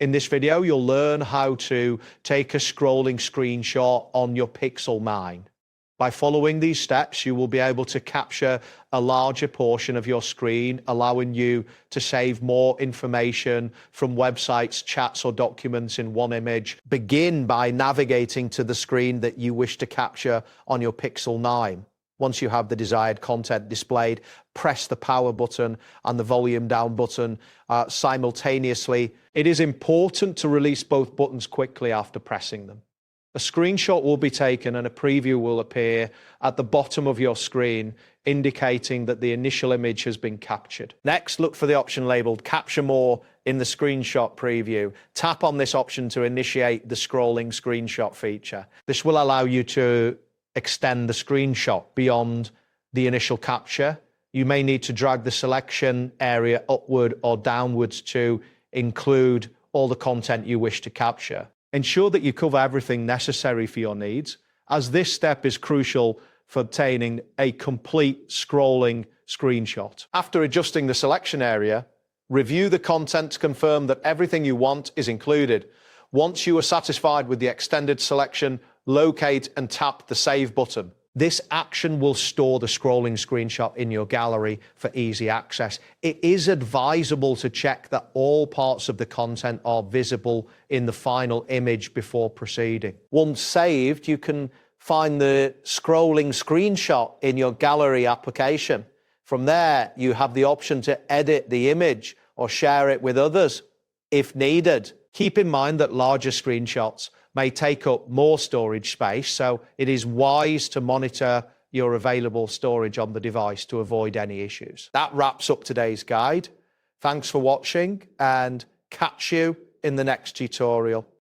In this video, you'll learn how to take a scrolling screenshot on your Pixel 9. By following these steps, you will be able to capture a larger portion of your screen, allowing you to save more information from websites, chats, or documents in one image. Begin by navigating to the screen that you wish to capture on your Pixel 9. Once you have the desired content displayed, press the power button and the volume down button simultaneously. It is important to release both buttons quickly after pressing them. A screenshot will be taken and a preview will appear at the bottom of your screen, indicating that the initial image has been captured. Next, look for the option labeled Capture More in the screenshot preview. Tap on this option to initiate the scrolling screenshot feature. This will allow you to extend the screenshot beyond the initial capture. You may need to drag the selection area upward or downwards to include all the content you wish to capture. Ensure that you cover everything necessary for your needs, as this step is crucial for obtaining a complete scrolling screenshot. After adjusting the selection area, review the content to confirm that everything you want is included. Once you are satisfied with the extended selection, locate and tap the Save button. This action will store the scrolling screenshot in your gallery for easy access. It is advisable to check that all parts of the content are visible in the final image before proceeding. Once saved, you can find the scrolling screenshot in your gallery application. From there, you have the option to edit the image or share it with others if needed. Keep in mind that larger screenshots may take up more storage space, so it is wise to monitor your available storage on the device to avoid any issues. That wraps up today's guide. Thanks for watching and catch you in the next tutorial.